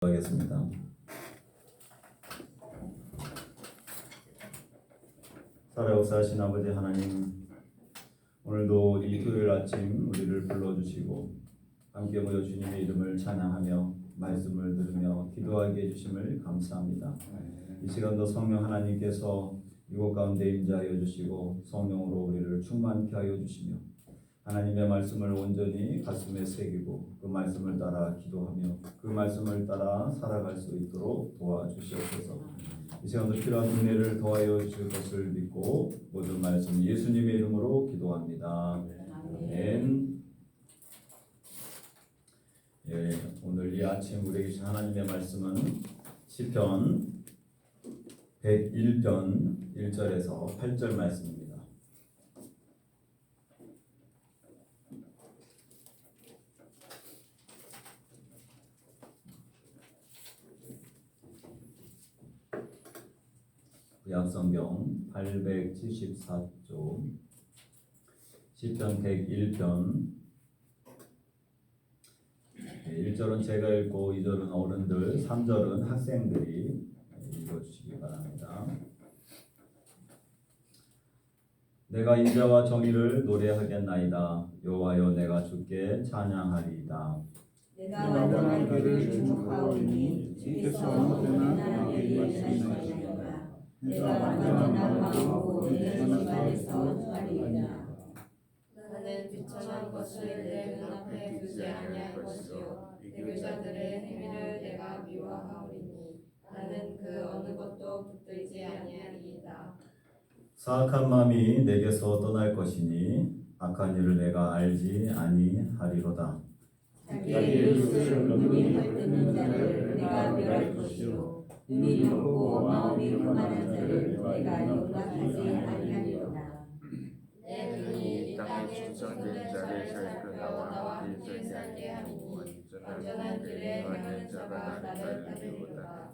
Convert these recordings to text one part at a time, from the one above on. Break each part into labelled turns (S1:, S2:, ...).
S1: 하겠습니다. 살아 역사하신 아버지 하나님, 오늘도 이 토요일 아침 우리를 불러주시고 함께 모여 주님의 이름을 찬양하며 말씀을 들으며 기도하게 해주심을 감사합니다. 이 시간도 성령 하나님께서 이곳 가운데 임재하여 주시고 성령으로 우리를 충만케 하여 주시며 하나님의 말씀을 온전히 가슴에 새기고 그 말씀을 따라 기도하며 그 말씀을 따라 살아갈 수 있도록 도와주시옵소서. 이 시간도 필요한 은혜를 더하여 주실 것을 믿고 모든 말씀 예수님의 이름으로 기도합니다. 아멘. 예, 오늘 이 아침 우리에게 주신 하나님의 말씀은 시편 101편 1절에서 8절 말씀입니다. 구약성경 874쪽 시편 101편 1절은 제가 읽고 2절은 어른들, 3절은 학생들이 읽어주시기 바랍니다. 내가 인자와 정의를 노래하겠나이다. 여호와여, 내가 주께 찬양하리이다.
S2: 내가 완전한 길을 주목하오니 주께서 언제나 나에게 일하시리이다. 내가 완전한 마음으로 내 집안에서 주하리이다.
S3: 나는 비천한 것을 내 눈앞에 두지 아니할 것이요 배교자들의 행위를 내가 미워하오리니 나는 그 어느 것도 붙들지 아니하리이다.
S1: 사악한 마음이 내게서 떠날 것이니 악한 일을 내가 알지 아니하리로다.
S2: 자기의 이웃을 눈이 들뜨는 자를 내가 멸할 것이요 눈이 좁고 마음이 교만한 자를 내가 용납하지 아니하리로다.
S3: 내 눈이 이 땅에 충성된 자를 살펴 나와 함께 살게 하리니 완전한 길에 행하는 자가 나를 따르리로다.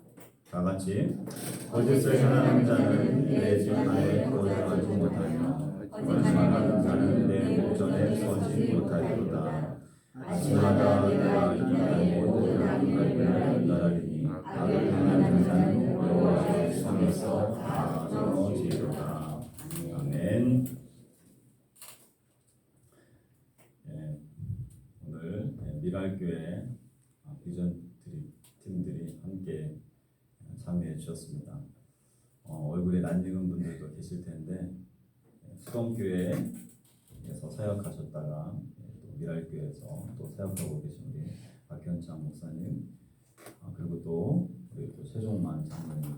S1: 다 같이 거짓을 행하는 자는 내 집 안에 거주하지 못하며 거짓말하는 자는 내 목전에 서지 못하리로다. 아침마다 내가 이 땅의 모든 악인을 멸하리니 악을 행하는 자는 여호와의 성에서 다 끊어지리로다. 아멘. 오늘 미랄교회 비전 팀들이 함께 참여해 주셨습니다. 얼굴에 낯익은 분들도 계실 텐데 수동교회에서 사역하셨다가 또 미랄교회에서 또 사역하고 계신 우리 박현창 목사님, 그리고 또 우리 또 최종만 장로님,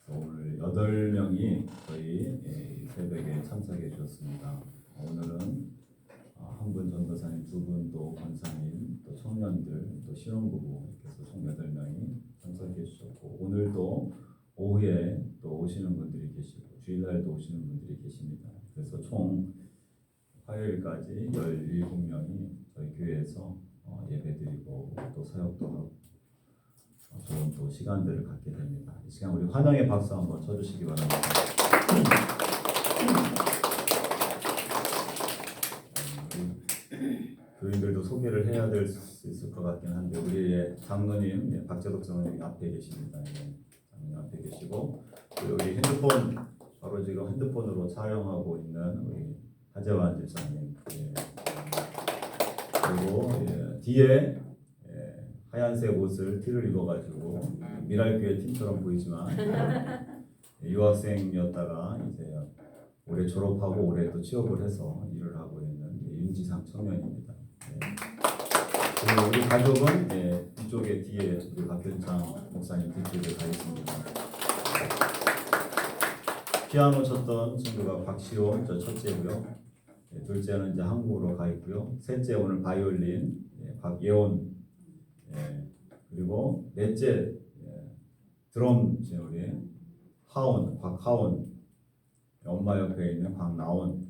S1: 오늘 8명이 저희 새벽에 참석해 주셨습니다. 오늘은 한 분 전도사님, 2분 또 권사님, 또 청년들, 또 신혼부부 이렇게 해서 총 8명이 참석해 주셨고, 오늘도 오후에 또 오시는 분들이 계시고 주일날도 오시는 분들이 계십니다. 그래서 총 화요일까지 17명이 저희 교회에서 예배드리고 또 사역도 하고 좋은 또 시간들을 갖게 됩니다. 이 시간 우리 환영의 박수 한번 쳐주시기 바랍니다. 교인들도 소개를 해야 될 수 있을 것 같긴 한데 우리의 장로님, 박재덕 장로님 앞에 계십니다. 장로님 앞에 계시고, 여기 핸드폰 바로 지금 핸드폰으로 촬영하고 있는 우리 하재환 집사님, 그리고 뒤에 하얀색 옷을 티를 입어가지고 미랄교회 팀처럼 보이지만 유학생이었다가 이제 올해 졸업하고 올해 또 취업을 해서 일을 하고 있는 윤지상 청년입니다. 그리고 우리 가족은 이쪽에 뒤에 우리 박현창 목사님 뒤쪽에 가 있습니다. 피아노 쳤던 친구가 박시온, 저 첫째고요. 둘째는 이제 한국으로 가 있고요. 셋째 오늘 바이올린 박예원, 그리고 넷째 드럼 우리 하온, 박하온, 엄마 옆에 있는 박나온,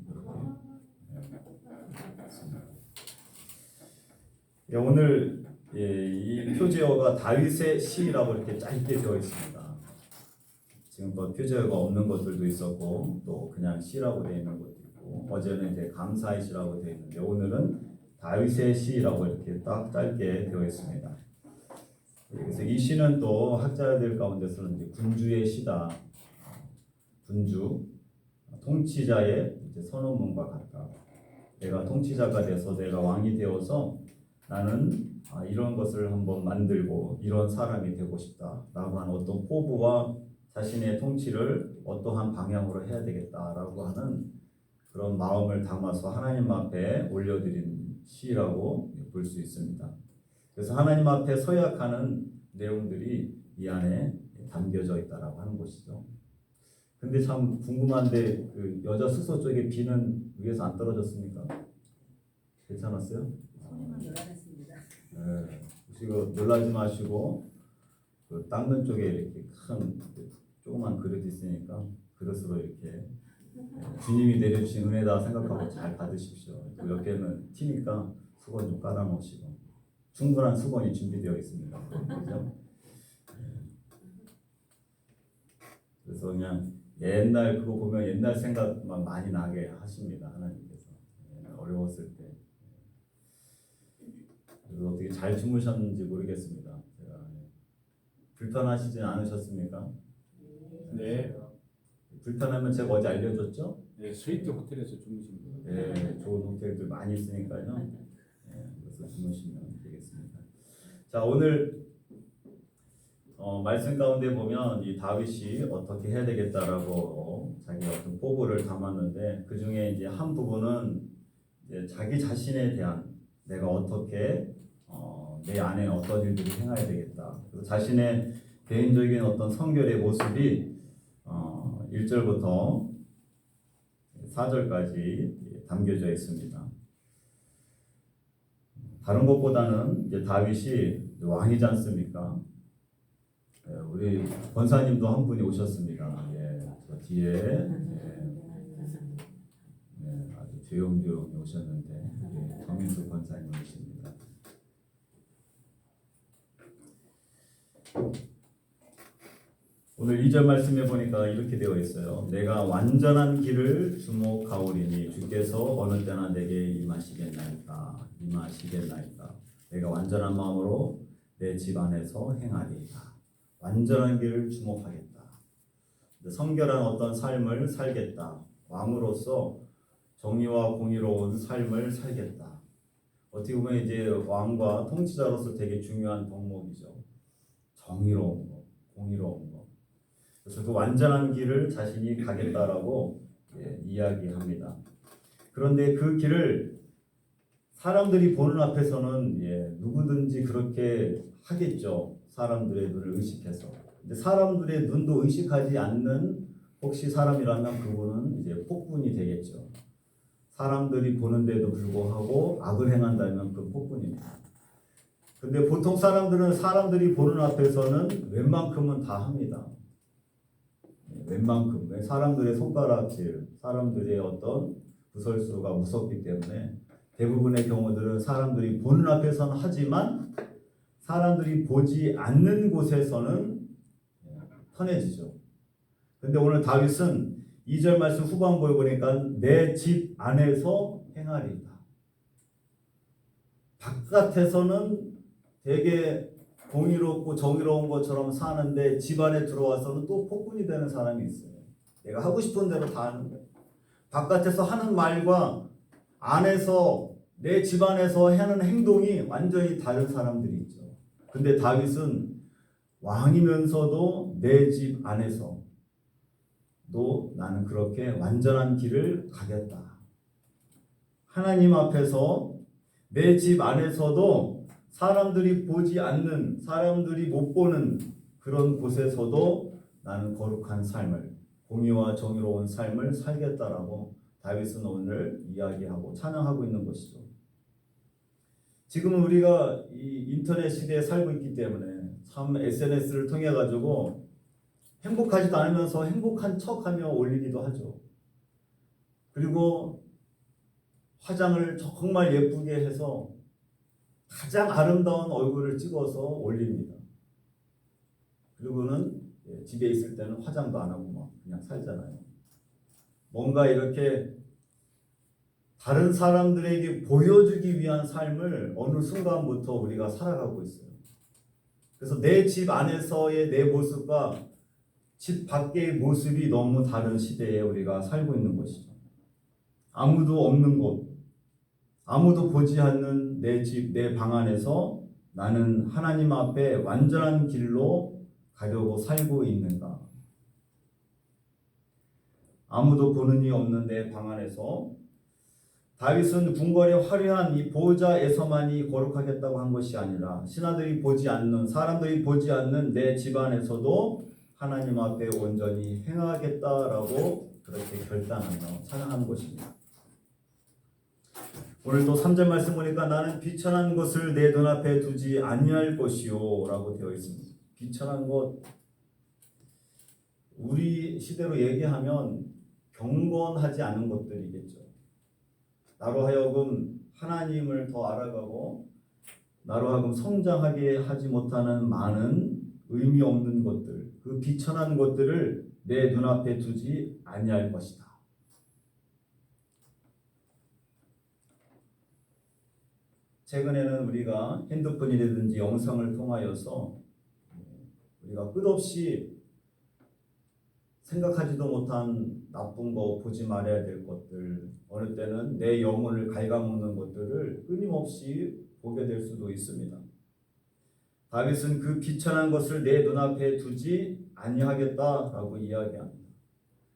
S1: 이렇게 오늘 이 표제어가 다윗의 시라고 이렇게 짧게 되어 있습니다. 지금 표제어가 없는 것들도 있었고 또 그냥 시라고 되어 있는 것도 있고, 어제는 이제 감사의 시라고 되어 있는데 오늘은 다윗의 시라고 이렇게 딱 짧게 되어 있습니다. 그래서 이 시는 또 학자들 가운데서는 이제 군주의 시다. 군주, 통치자의 이제 선언문과 같다. 내가 통치자가 돼서 내가 왕이 되어서 나는 이런 것을 한번 만들고 이런 사람이 되고 싶다라고 하는 어떤 포부와 자신의 통치를 어떠한 방향으로 해야 되겠다라고 하는 그런 마음을 담아서 하나님 앞에 올려드린 시라고 볼 수 있습니다. 그래서 하나님 앞에 서약하는 내용들이 이 안에 담겨져 있다라고 하는 것이죠. 근데 참 궁금한데 그 여자 숙소 쪽에 비는 위에서 안 떨어졌습니까? 괜찮았어요?
S2: 소리만 놀라셨습니다.
S1: 네. 지금 놀라지 마시고 그 닦는 쪽에 이렇게 큰 조그만 그릇 있으니까 그릇으로 이렇게 주님이 내려주신 은혜다 생각하고 잘 받으십시오. 그 옆에는 튀니까 수건 좀 깔아 놓으시고 충분한 수건이 준비되어 있습니다. 그렇죠? 그래서 그냥 옛날 그거 보면 옛날 생각만 많이 나게 하십니다. 하나님께서 어려웠을 때. 그래서 어떻게 잘 주무셨는지 모르겠습니다. 제가 불편하시진 않으셨습니까?
S4: 네.
S1: 불편하면 제가 어제 알려줬죠?
S4: 네, 스위트 호텔에서 주무십니다.
S1: 네, 좋은 호텔들 많이 있으니까요. 네, 그래서 주무시면 되겠습니다. 자, 오늘 말씀 가운데 보면 이 다윗이 어떻게 해야 되겠다라고 자기 어떤 포부를 담았는데 그 중에 이제 한 부분은 이제 자기 자신에 대한 내가 어떻게 내 안에 어떤 일들을 행해야 되겠다. 그리고 자신의 개인적인 어떤 성결의 모습이 1절부터 4절까지 담겨져 있습니다. 다른 것보다는 이제 다윗이 왕이지 않습니까? 우리 권사님도 한 분이 오셨습니다. 저 뒤에 아주 조용조용히 오셨는데 정민수 권사님이십니다. 오늘 2절 말씀에 보니까 이렇게 되어 있어요. 내가 완전한 길을 주목하오리니 주께서 어느 때나 내게 임하시겠나이까. 내가 완전한 마음으로 내 집 안에서 행하리이다. 완전한 길을 주목하겠다. 성결한 어떤 삶을 살겠다. 왕으로서 정의와 공의로운 삶을 살겠다. 어떻게 보면 이제 왕과 통치자로서 되게 중요한 덕목이죠. 정의로운 것, 공의로운 것. 그래서 그 완전한 길을 자신이 가겠다라고 이야기합니다. 그런데 그 길을 사람들이 보는 앞에서는 누구든지 그렇게 하겠죠. 사람들의 눈을 의식해서. 근데 사람들의 눈도 의식하지 않는 혹시 사람이라면 그분은 이제 폭군이 되겠죠. 사람들이 보는데도 불구하고 악을 행한다면 그 폭군입니다. 근데 보통 사람들은 사람들이 보는 앞에서는 웬만큼은 다 합니다. 웬만큼. 사람들의 손가락질, 사람들의 어떤 구설수가 무섭기 때문에 대부분의 경우들은 사람들이 보는 앞에서는 하지만 사람들이 보지 않는 곳에서는 편해지죠. 근데 오늘 다윗은 2절 말씀 후반부에 보니까 내 집 안에서 행하리이다. 바깥에서는 되게 공의롭고 정의로운 것처럼 사는데 집 안에 들어와서는 또 폭군이 되는 사람이 있어요. 내가 하고 싶은 대로 다 하는 거예요. 바깥에서 하는 말과 안에서 내 집 안에서 하는 행동이 완전히 다른 사람들이 있죠. 근데 다윗은 왕이면서도 내 집 안에서 너 나는 그렇게 완전한 길을 가겠다. 하나님 앞에서 내 집 안에서도 사람들이 보지 않는, 사람들이 못 보는 그런 곳에서도 나는 거룩한 삶을, 공의와 정의로운 삶을 살겠다라고 다윗은 오늘 이야기하고 찬양하고 있는 것이죠. 지금은 우리가 이 인터넷 시대에 살고 있기 때문에 참 SNS를 통해 가지고 행복하지도 않으면서 행복한 척하며 올리기도 하죠. 그리고 화장을 정말 예쁘게 해서 가장 아름다운 얼굴을 찍어서 올립니다. 그리고는 집에 있을 때는 화장도 안 하고 막 그냥 살잖아요. 뭔가 이렇게 다른 사람들에게 보여주기 위한 삶을 어느 순간부터 우리가 살아가고 있어요. 그래서 내 집 안에서의 내 모습과 집 밖의 모습이 너무 다른 시대에 우리가 살고 있는 것이죠. 아무도 없는 곳, 아무도 보지 않는 내 집, 내 방 안에서 나는 하나님 앞에 완전한 길로 가려고 살고 있는가? 아무도 보는 이 없는 내 방 안에서 다윗은 궁궐의 화려한 이 보호자에서만이 거룩하겠다고 한 것이 아니라 신하들이 보지 않는, 사람들이 보지 않는 내 집안에서도 하나님 앞에 온전히 행하겠다라고 그렇게 결단하며 찬양하는 것입니다. 오늘 또 3절 말씀 보니까 나는 비천한 것을 내 눈앞에 두지 아니할 것이요 라고 되어 있습니다. 비천한 것, 우리 시대로 얘기하면 경건하지 않은 것들이겠죠. 나로 하여금 하나님을 더 알아가고 나로 하여금 성장하게 하지 못하는 많은 의미 없는 것들, 그 비천한 것들을 내 눈앞에 두지 아니할 것이다. 최근에는 우리가 핸드폰이라든지 영상을 통하여서 우리가 끝없이 생각하지도 못한 나쁜 거, 보지 말아야 될 것들, 어느 때는 내 영혼을 갉아먹는 것들을 끊임없이 보게 될 수도 있습니다. 다윗은 그 비천한 것을 내 눈앞에 두지 아니하겠다라고 이야기합니다.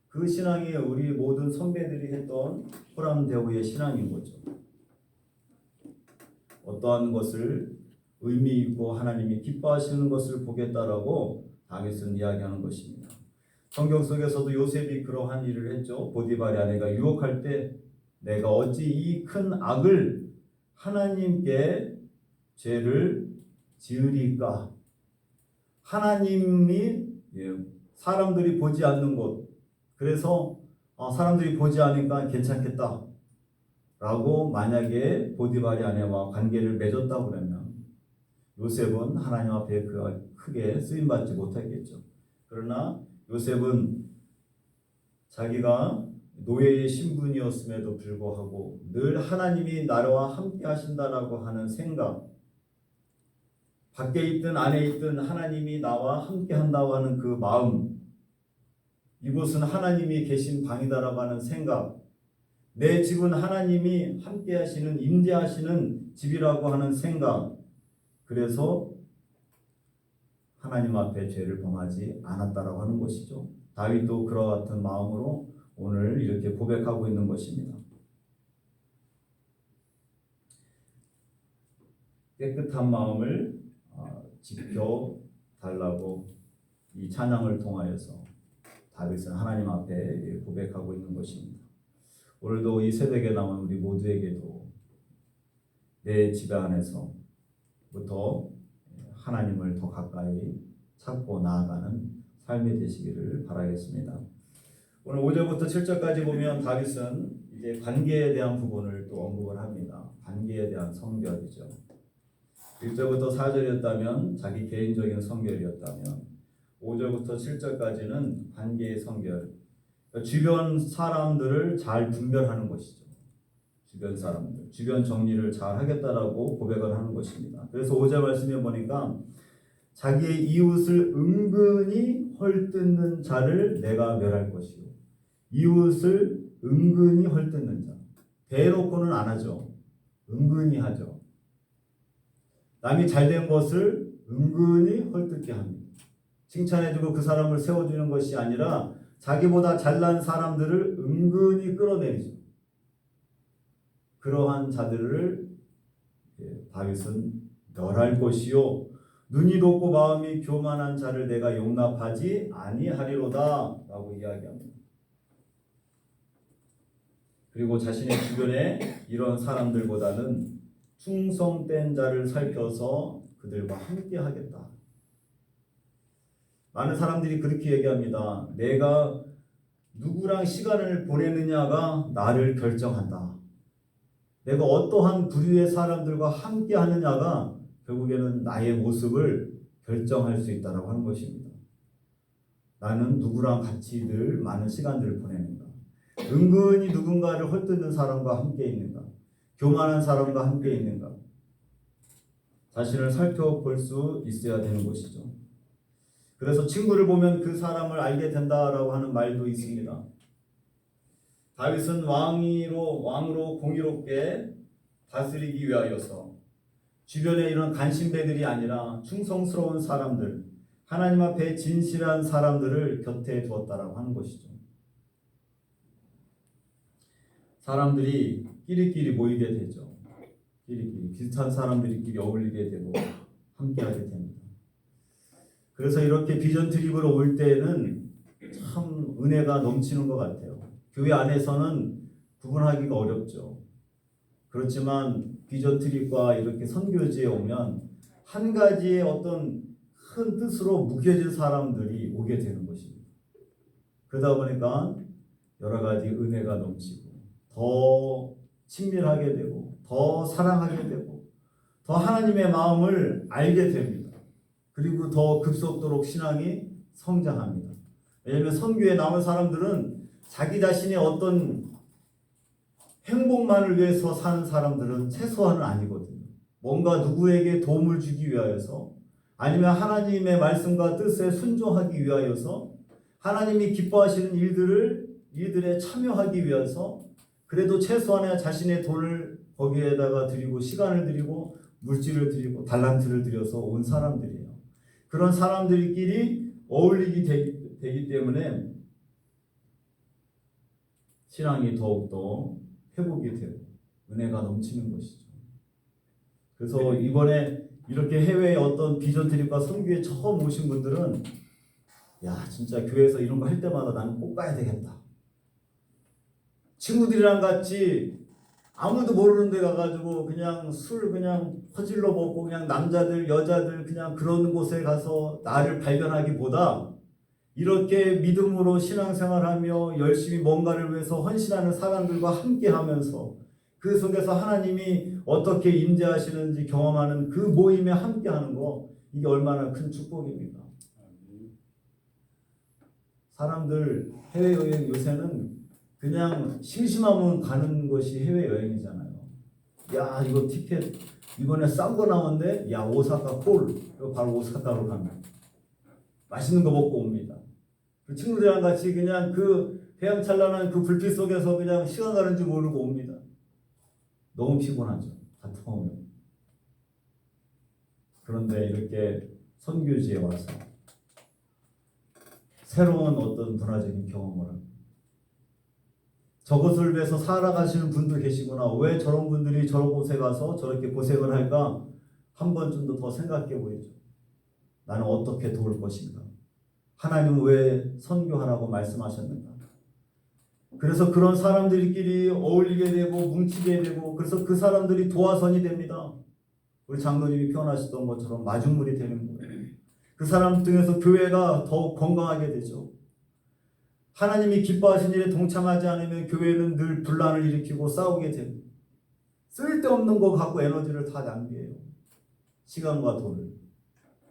S1: 그 신앙이 우리 모든 선배들이 했던 호람대오의 신앙인 거죠. 어떠한 것을 의미 있고 하나님이 기뻐하시는 것을 보겠다라고 다윗은 이야기하는 것입니다. 성경 속에서도 요셉이 그러한 일을 했죠. 보디발의 아내가 유혹할 때 내가 어찌 이 큰 악을 하나님께 죄를 지으리까? 하나님이 사람들이 보지 않는 곳, 그래서 사람들이 보지 않으니까 괜찮겠다 라고 만약에 보디발의 아내와 관계를 맺었다고 그러면 요셉은 하나님 앞에 크게 쓰임받지 못했겠죠. 그러나 요셉은 자기가 노예의 신분이었음에도 불구하고 늘 하나님이 나와 함께 하신다라고 하는 생각, 밖에 있든 안에 있든 하나님이 나와 함께 한다고 하는 그 마음, 이곳은 하나님이 계신 방이다라고 하는 생각, 내 집은 하나님이 함께 하시는, 임재하시는 집이라고 하는 생각, 그래서 하나님 앞에 죄를 범하지 않았다라고 하는 것이죠. 다윗도 그와 같은 마음으로 오늘 이렇게 고백하고 있는 것입니다. 깨끗한 마음을 지켜달라고 이 찬양을 통하여서 다윗은 하나님 앞에 고백하고 있는 것입니다. 오늘도 이 새벽에 나온 우리 모두에게도 내 집 안에서부터 하나님을 더 가까이 찾고 나아가는 삶이 되시기를 바라겠습니다. 오늘 5절부터 7절까지 보면 다윗은 이제 관계에 대한 부분을 또 언급을 합니다. 관계에 대한 성결이죠. 1절부터 4절이었다면 자기 개인적인 성결이었다면 5절부터 7절까지는 관계의 성결, 주변 사람들을 잘 분별하는 것이죠. 주변 사람들, 주변 정리를 잘 하겠다라고 고백을 하는 것입니다. 그래서 5절 말씀에 보니까 자기의 이웃을 은근히 헐뜯는 자를 내가 멸할 것이요. 이웃을 은근히 헐뜯는 자. 대놓고는 안 하죠. 은근히 하죠. 남이 잘된 것을 은근히 헐뜯게 합니다. 칭찬해주고 그 사람을 세워주는 것이 아니라 자기보다 잘난 사람들을 은근히 끌어내리죠. 그러한 자들을 다윗은 멸할 것이요 눈이 높고 마음이 교만한 자를 내가 용납하지 아니하리로다 라고 이야기합니다. 그리고 자신의 주변에 이런 사람들보다는 충성된 자를 살펴서 그들과 함께 하겠다. 많은 사람들이 그렇게 얘기합니다. 내가 누구랑 시간을 보내느냐가 나를 결정한다. 내가 어떠한 부류의 사람들과 함께 하느냐가 결국에는 나의 모습을 결정할 수 있다고 하는 것입니다. 나는 누구랑 같이 늘 많은 시간들을 보내는가. 은근히 누군가를 헐뜯는 사람과 함께 있는가? 교만한 사람과 함께 있는가? 자신을 살펴볼 수 있어야 되는 것이죠. 그래서 친구를 보면 그 사람을 알게 된다라고 하는 말도 있습니다. 다윗은 왕으로 공의롭게 다스리기 위하여서 주변에 이런 간신배들이 아니라 충성스러운 사람들, 하나님 앞에 진실한 사람들을 곁에 두었다라고 하는 것이죠. 사람들이 끼리끼리 모이게 되죠. 끼리끼리 비슷한 사람들끼리 어울리게 되고 함께하게 됩니다. 그래서 이렇게 비전 트립으로 올 때에는 참 은혜가 넘치는 것 같아요. 교회 안에서는 구분하기가 어렵죠. 그렇지만 비전 트립과 이렇게 선교지에 오면 한 가지의 어떤 큰 뜻으로 묶여진 사람들이 오게 되는 것입니다. 그러다 보니까 여러 가지 은혜가 넘치고 더 친밀하게 되고 더 사랑하게 되고 더 하나님의 마음을 알게 됩니다. 그리고 더 급속도로 신앙이 성장합니다. 왜냐하면 선교에 나온 사람들은 자기 자신의 어떤 행복만을 위해서 사는 사람들은 최소한은 아니거든요. 뭔가 누구에게 도움을 주기 위하여서 아니면 하나님의 말씀과 뜻에 순종하기 위하여서 하나님이 기뻐하시는 일들에 참여하기 위해서 그래도 최소한의 자신의 돈을 거기에다가 드리고 시간을 드리고 물질을 드리고 달란트를 들여서 온 사람들이에요. 그런 사람들끼리 어울리게 되기 때문에 신앙이 더욱더 회복이 되고 은혜가 넘치는 것이죠. 그래서 이번에 이렇게 해외의 어떤 비전 트립과 선교에 처음 오신 분들은 야 진짜 교회에서 이런 거 할 때마다 나는 꼭 가야 되겠다. 친구들이랑 같이 아무도 모르는 데 가가지고 그냥 술 그냥 퍼질러 먹고 그냥 남자들 여자들 그냥 그런 곳에 가서 나를 발견하기보다 이렇게 믿음으로 신앙생활하며 열심히 뭔가를 위해서 헌신하는 사람들과 함께하면서 그 속에서 하나님이 어떻게 임재하시는지 경험하는 그 모임에 함께하는 거 이게 얼마나 큰 축복입니까? 사람들 해외여행 요새는 그냥 심심하면 가는 것이 해외여행이잖아요. 야 이거 티켓 이번에 싼 거 나왔는데 야 오사카 콜 이거 바로 오사카로 갑니다. 맛있는 거 먹고 옵니다. 그 친구들이랑 같이 그냥 그 해양찬란한 그 불빛 속에서 그냥 시간 가는 줄 모르고 옵니다. 너무 피곤하죠. 갔다 오면. 그런데 이렇게 선교지에 와서 새로운 어떤 문화적인 경험을 합니다. 저것을 위해서 살아가시는 분도 계시구나. 왜 저런 분들이 저런 곳에 가서 저렇게 고생을 할까? 한 번쯤 더 생각해 보이죠. 나는 어떻게 도울 것인가? 하나님은 왜 선교하라고 말씀하셨는가? 그래서 그런 사람들끼리 어울리게 되고 뭉치게 되고 그래서 그 사람들이 도화선이 됩니다. 우리 장로님이 표현하셨던 것처럼 마중물이 되는 거예요. 그 사람 등에서 교회가 더욱 건강하게 되죠. 하나님이 기뻐하신 일에 동참하지 않으면 교회는 늘 분란을 일으키고 싸우게 됩니다. 쓸데없는 거 갖고 에너지를 다 낭비해요. 시간과 돈을.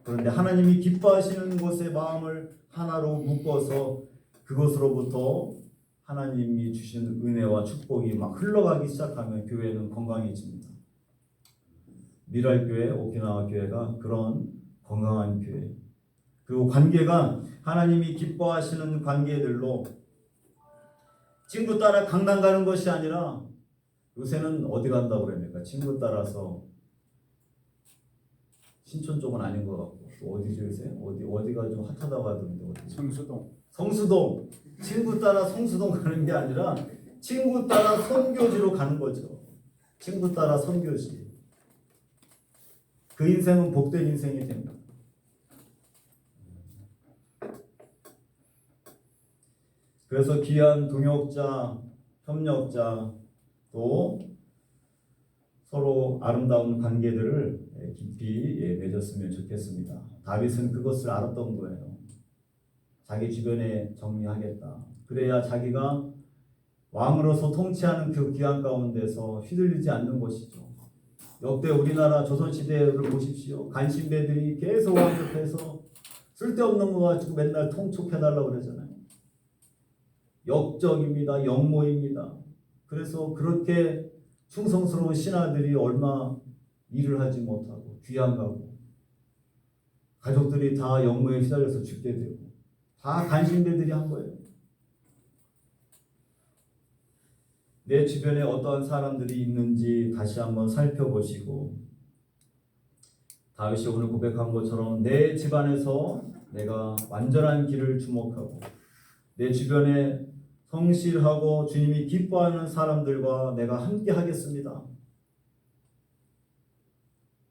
S1: 그런데 하나님이 기뻐하시는 것의 마음을 하나로 묶어서 그것으로부터 하나님이 주신 은혜와 축복이 막 흘러가기 시작하면 교회는 건강해집니다. 미랄교회, 오키나와 교회가 그런 건강한 교회. 그리고 관계가 하나님이 기뻐하시는 관계들로 친구 따라 강남 가는 것이 아니라 요새는 어디 간다고 그럽니까? 친구 따라서 신촌 쪽은 아닌 것 같고 또 어디죠 요새? 어디가 좀 핫하다고 하던데 어디? 성수동. 친구 따라 성수동 가는 게 아니라 친구 따라 선교지로 가는 거죠. 친구 따라 선교지. 그 인생은 복된 인생이 됩니다. 그래서 귀한 동역자, 협력자 또 서로 아름다운 관계들을 깊이 맺었으면 좋겠습니다. 다윗은 그것을 알았던 거예요. 자기 주변에 정리하겠다. 그래야 자기가 왕으로서 통치하는 그 귀한 가운데서 휘둘리지 않는 것이죠. 역대 우리나라 조선시대를 보십시오. 간신배들이 계속 왕 옆에서 쓸데없는 거 가지고 맨날 통촉해달라고 그러잖아요. 역적입니다. 역모입니다. 그래서 그렇게 충성스러운 신하들이 얼마 일을 하지 못하고 귀양 가고 가족들이 다 역모에 휘달려서 죽게 되고 다 간신배들이 한 거예요. 내 주변에 어떠한 사람들이 있는지 다시 한번 살펴보시고 다윗이 오늘 고백한 것처럼 내 집안에서 내가 완전한 길을 주목하고 내 주변에 성실하고 주님이 기뻐하는 사람들과 내가 함께 하겠습니다.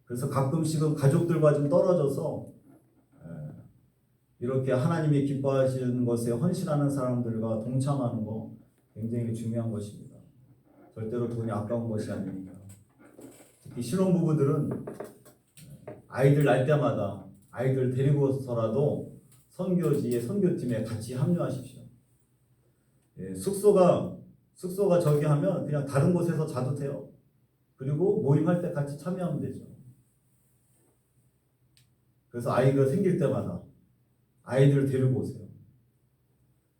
S1: 그래서 가끔씩은 가족들과 좀 떨어져서 이렇게 하나님이 기뻐하시는 것에 헌신하는 사람들과 동참하는 거 굉장히 중요한 것입니다. 절대로 돈이 아까운 것이 아닙니다. 특히 신혼부부들은 아이들 날 때마다 아이들 데리고서라도 선교지에 선교팀에 같이 합류하십시오. 숙소가 저기 하면 그냥 다른 곳에서 자도 돼요. 그리고 모임할 때 같이 참여하면 되죠. 그래서 아이가 생길 때마다 아이들을 데리고 오세요.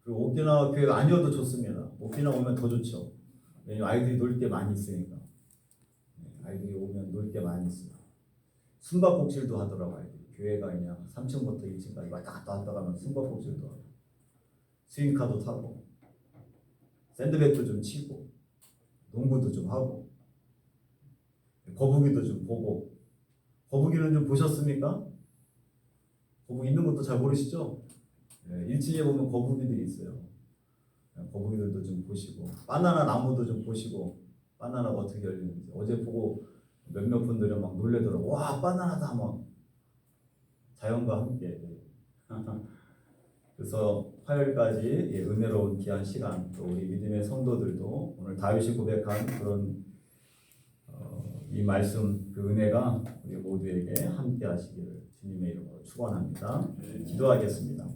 S1: 그리고 오키나와 교회가 아니어도 좋습니다. 오키나와 오면 더 좋죠. 왜냐면 아이들이 놀 게 많이 있으니까. 아이들이 오면 놀 게 많이 있어요. 숨바꼭질도 하더라고요. 아이들이. 교회가 그냥 3층부터 2층까지 왔다 갔다 가면 숨바꼭질도 하고 스윙카도 타고 샌드백도 좀 치고 농구도 좀 하고 거북이도 좀 보고. 거북이는 좀 보셨습니까? 거북이 있는 것도 잘 모르시죠? 1층에 보면 거북이들이 있어요. 거북이들도 좀 보시고 바나나 나무도 좀 보시고 바나나가 어떻게 열리는지. 어제 보고 몇몇 분들이 막 놀래더라고. 와, 바나나다 막 자연과 함께. 그래서 화요일까지 은혜로운 귀한 시간, 또 우리 믿음의 성도들도 오늘 다윗이 고백한 그런 이 말씀, 그 은혜가 우리 모두에게 함께 하시기를 주님의 이름으로 축원합니다. 기도하겠습니다.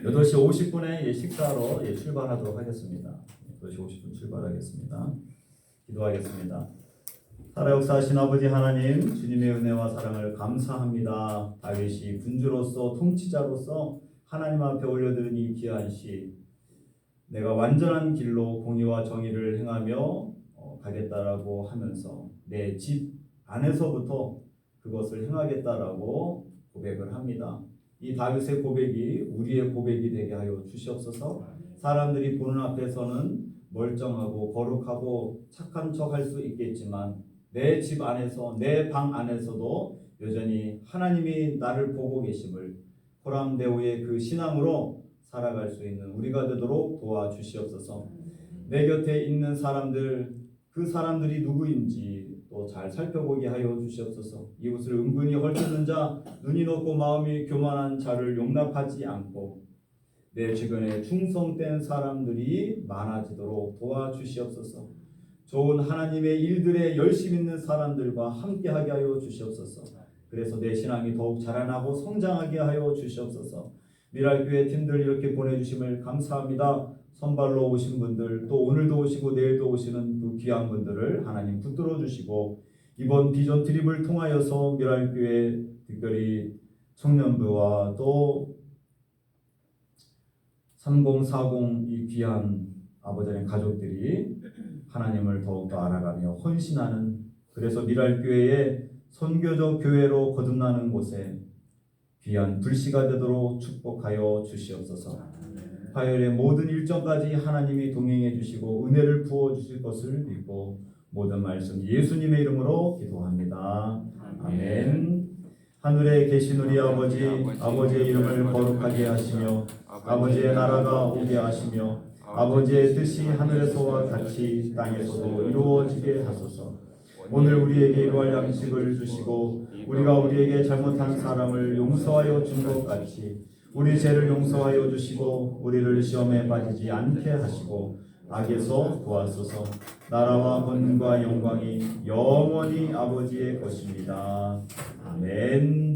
S1: 8시 50분에 식사로 출발하도록 하겠습니다. 8시 50분 출발하겠습니다. 기도하겠습니다. 살아역사하신 아버지 하나님, 주님의 은혜와 사랑을 감사합니다. 다윗이 군주로서 통치자로서 하나님 앞에 올려드린 이 귀한 시, 내가 완전한 길로 공의와 정의를 행하며 가겠다라고 하면서 내 집 안에서부터 그것을 행하겠다라고 고백을 합니다. 이 다윗의 고백이 우리의 고백이 되게 하여 주시옵소서. 사람들이 보는 앞에서는 멀쩡하고 거룩하고 착한 척 할 수 있겠지만 내 집 안에서, 내 방 안에서도 여전히 하나님이 나를 보고 계심을 호람대오의 그 신앙으로 살아갈 수 있는 우리가 되도록 도와주시옵소서. 내 곁에 있는 사람들, 그 사람들이 누구인지 또 잘 살펴보게 하여 주시옵소서. 이웃을 은근히 헐뜯는 자, 눈이 높고 마음이 교만한 자를 용납하지 않고 내 주변에 충성된 사람들이 많아지도록 도와주시옵소서. 좋은 하나님의 일들에 열심 있는 사람들과 함께하게 하여 주시옵소서. 그래서 내 신앙이 더욱 자라나고 성장하게 하여 주시옵소서. 미랄교회 팀들 이렇게 보내주심을 감사합니다. 선발로 오신 분들, 또 오늘도 오시고 내일도 오시는 그 귀한 분들을 하나님 붙들어 주시고 이번 비전 트립을 통하여서 미랄교회 특별히 청년부와 또 3040 이 귀한 아버지 하나님 가족들이 하나님을 더욱더 알아가며 헌신하는, 그래서 미랄교회의 선교적 교회로 거듭나는 곳에 귀한 불씨가 되도록 축복하여 주시옵소서. 화요일의 모든 일정까지 하나님이 동행해 주시고 은혜를 부어 주실 것을 믿고 모든 말씀 예수님의 이름으로 기도합니다. 아멘. 하늘에 계신 우리 아버지, 아버지의 이름을 거룩하게 하시며 아버지의 나라가 오게 하시며 아버지의 뜻이 하늘에서와 같이 땅에서도 이루어지게 하소서. 오늘 우리에게 이루할 양식을 주시고 우리가 우리에게 잘못한 사람을 용서하여 준 것 같이 우리 죄를 용서하여 주시고 우리를 시험에 빠지지 않게 하시고 악에서 구하소서. 나라와 권능과 영광이 영원히 아버지의 것입니다. 아멘.